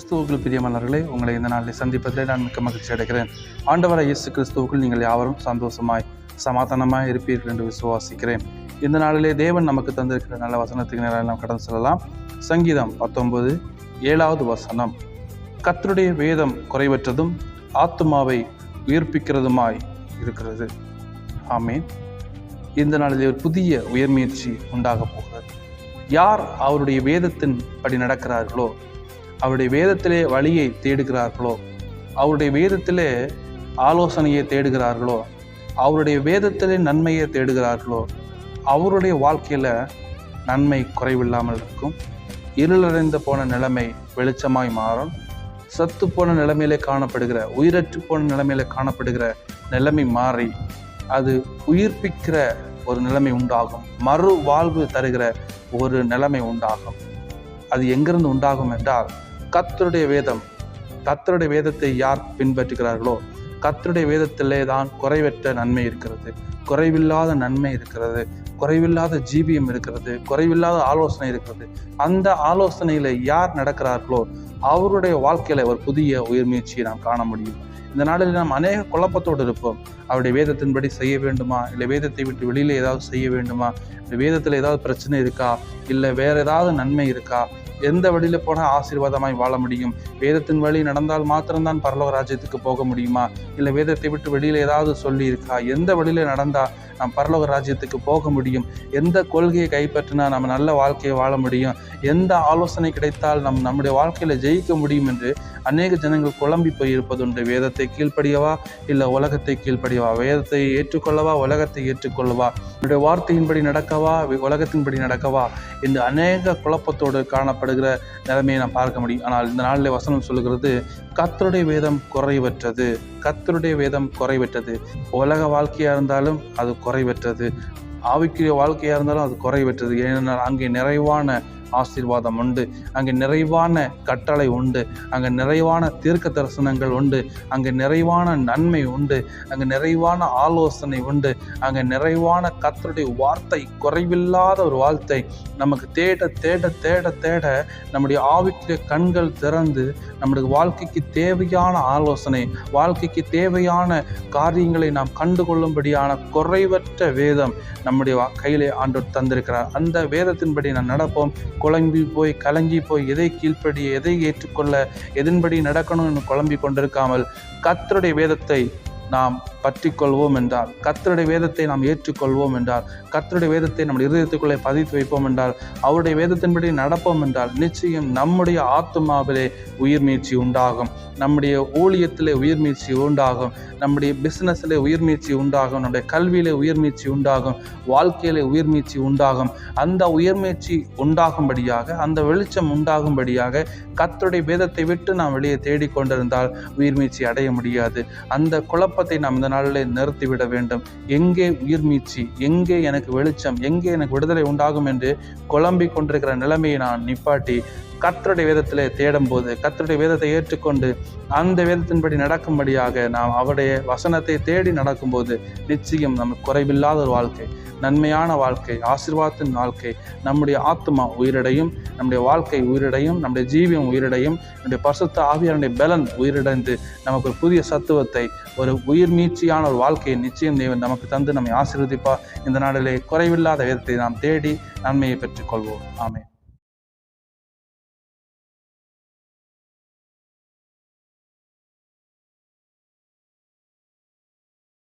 கிறிஸ்துவுக்குள் பிரியமானவர்களே, உங்களை இந்த நாளில் சந்திப்பதிலே நான் மிக்க மகிழ்ச்சி அடைகிறேன். ஆண்டவராகிய இயேசு கிறிஸ்துவுக்குள் நீங்கள் யாவரும் சந்தோஷமாய் சமாதானமாய் இருப்பீர்கள் என்று விசுவாசிக்கிறேன். இந்த நாளிலே தேவன் நமக்கு தந்திருக்கிற நல்ல வசனத்துக்கு நேரம் நாம் கடந்து செல்லலாம். சங்கீதம் 19:7 கர்த்தருடைய வேதம் குறைவற்றதும் ஆத்துமாவை உயிர்ப்பிக்கிறதுமாய் இருக்கிறது. ஆமேன். இந்த நாளிலே ஒரு புதிய உயர்முயற்சி உண்டாக போகிறது. யார் அவருடைய வேதத்தின் படி நடக்கிறார்களோ, அவருடைய வேதத்திலே வழியை தேடுகிறார்களோ, அவருடைய வேதத்திலே ஆலோசனையை தேடுகிறார்களோ, அவருடைய வேதத்திலே நன்மையை தேடுகிறார்களோ, அவருடைய வாழ்க்கையில் நன்மை குறைவில்லாமல் இருக்கும். இருளடைந்து போன நிலைமை வெளிச்சமாய் மாறும். சத்து போன நிலைமையிலே காணப்படுகிற, உயிரற்று போன நிலைமையில காணப்படுகிற நிலைமை மாறி அது உயிர்ப்பிக்கிற ஒரு நிலைமை உண்டாகும். மறு வாழ்வு தருகிற ஒரு நிலைமை உண்டாகும். அது எங்கிருந்து உண்டாகும் என்றால், கர்த்தருடைய வேதம். கர்த்தருடைய வேதத்தை யார் பின்பற்றுகிறார்களோ, கர்த்தருடைய வேதத்திலே தான் குறைவற்ற நன்மை இருக்கிறது, குறைவில்லாத நன்மை இருக்கிறது, குறைவில்லாத ஜீவியம் இருக்கிறது, குறைவில்லாத ஆலோசனை இருக்கிறது. அந்த ஆலோசனையில யார் நடக்கிறார்களோ அவருடைய வாழ்க்கையில ஒரு புதிய உயர்முயற்சியை நாம் காண முடியும். இந்த நாளில் நாம் அநேக குழப்பத்தோடு இருப்போம். அவருடைய வேதத்தின்படி செய்ய வேண்டுமா, இல்லை வேதத்தை விட்டு வெளியில ஏதாவது செய்ய வேண்டுமா, இல்லை வேதத்தில் ஏதாவது பிரச்சனை இருக்கா, இல்லை வேற ஏதாவது நன்மை இருக்கா, எந்த வழியில போனால் ஆசீர்வாதமாய் வாழ முடியும், வேதத்தின் வழி நடந்தால் மாத்திரம்தான் பரலோக ராஜ்யத்துக்கு போக முடியுமா, இல்லை வேதத்தை விட்டு வெளியில ஏதாவது சொல்லி இருக்கா, எந்த வழியில நடந்தா நாம் பரலோக ராஜ்யத்துக்கு போக முடியும், எந்த கொள்கையை கைப்பற்றினா நம்ம நல்ல வாழ்க்கையை வாழ முடியும், எந்த ஆலோசனை கிடைத்தால் நம்முடைய வாழ்க்கையில ஜெயிக்க முடியும் என்று அநேக ஜனங்கள் குழம்பி போய் இருப்பதுண்டு. வேதத்தை கீழ்ப்படியவா, இல்லை உலகத்தை கீழ்ப்படியவா, வேதத்தை ஏற்றுக்கொள்ளவா, உலகத்தை ஏற்றுக்கொள்ளவா, என்னுடைய வார்த்தையின்படி நடக்கவா, உலகத்தின்படி நடக்கவா என்று அநேக குழப்பத்தோடு காணப்படுகிற நிலைமையை நாம் பார்க்க முடியும். ஆனால் இந்த நாளிலே வசனம் சொல்லுகிறது, கர்த்தருடைய வேதம் குறைவற்றது. கர்த்தருடைய வேதம் குறைவற்றது. உலக வாழ்க்கையா இருந்தாலும் அது குறைவற்றது, ஆவிக்குரிய வாழ்க்கையா இருந்தாலும் அது குறைவற்றது. ஏனென்றால் அங்கே நிறைவான ஆசீர்வாதம் உண்டு, அங்கே நிறைவான கட்டளை உண்டு, அங்கே நிறைவான தீர்க்க தரிசனங்கள் உண்டு, அங்கே நிறைவான நன்மை உண்டு, அங்கே நிறைவான ஆலோசனை உண்டு, அங்கே நிறைவான கர்த்தருடைய வார்த்தை, குறைவில்லாத ஒரு வார்த்தை நமக்கு தேட தேட தேட தேட நம்முடைய ஆவிக்குரிய கண்கள் திறந்து நம்முடைய வாழ்க்கைக்கு தேவையான ஆலோசனை, வாழ்க்கைக்கு தேவையான காரியங்களை நாம் கண்டுகொள்ளும்படியான குறைவற்ற வேதம் நம்முடைய கையிலே ஆண்டவர் தந்திருக்கிறார். அந்த வேதத்தின்படி நாம் நடப்போம். குழம்பி போய் கலங்கி போய் எதை கீழ்ப்படி, எதை ஏற்றுக்கொள்ள, எதன்படி நடக்கணும்னு குழம்பி கொண்டிருக்காமல் கர்த்தருடைய வேதத்தை நாம் பற்றி கொள்வோம் என்றால், கர்த்தருடைய வேதத்தை நாம் ஏற்றுக்கொள்வோம் என்றால், கர்த்தருடைய வேதத்தை நம்முடைய இருதயத்துக்குள்ளே பதித்து வைப்போம் என்றால், அவருடைய வேதத்தின்படி நடப்போம் என்றால், நிச்சயம் நம்முடைய ஆத்துமாவிலே உயிர்மீழ்ச்சி உண்டாகும், நம்முடைய ஊழியத்திலே உயிர்மீழ்ச்சி உண்டாகும், நம்முடைய பிசினஸிலே உயிர்மீழ்ச்சி உண்டாகும், நம்முடைய கல்வியிலே உயிர்மீழ்ச்சி உண்டாகும், வாழ்க்கையிலே உயிர்மீழ்ச்சி உண்டாகும். அந்த உயர்மீழ்ச்சி உண்டாகும்படியாக, அந்த வெளிச்சம் உண்டாகும்படியாக கர்த்தருடைய வேதத்தை விட்டு நாம் வெளியே தேடிக்கொண்டிருந்தால் உயிர்மீழ்ச்சி அடைய முடியாது. அந்த குழப்பத்தை நாம் இந்த நாளில் நிறுத்திவிட வேண்டும். எங்கே உயிர்மீழ்ச்சி, எங்கே எனக்கு வெளிச்சம், எங்கே எனக்கு விடுதலை உண்டாகும் என்று குழம்பிக் கொண்டிருக்கிற நிலைமையை நான் நிப்பாட்டி கர்த்தருடைய வேதத்திலே தேடும்போது, கர்த்தருடைய வேதத்தை ஏற்றுக்கொண்டு அந்த வேதத்தின்படி நடக்கும்படியாக நாம் அவருடைய வசனத்தை தேடி நடக்கும்போது நிச்சயம் நமக்கு குறைவில்லாத ஒரு வாழ்க்கை, நன்மையான வாழ்க்கை, ஆசீர்வாதத்தின் வாழ்க்கை, நம்முடைய ஆத்மா உயிரடையும், நம்முடைய வாழ்க்கை உயிரடையும், நம்முடைய ஜீவியம் உயிரடையும், நம்முடைய பரிசுத்த ஆவியானுடைய பலன் உயிரிழந்து நமக்கு ஒரு புதிய சத்துவத்தை, ஒரு உயிர்மீழ்ச்சியான ஒரு வாழ்க்கையை நிச்சயம் தேவன் நமக்கு தந்து நம்மை ஆசீர்வதிப்பார். இந்த நாளிலே குறைவில்லாத வேதத்தை நாம் தேடி நன்மையை பெற்றுக்கொள்வோம். ஆமென்.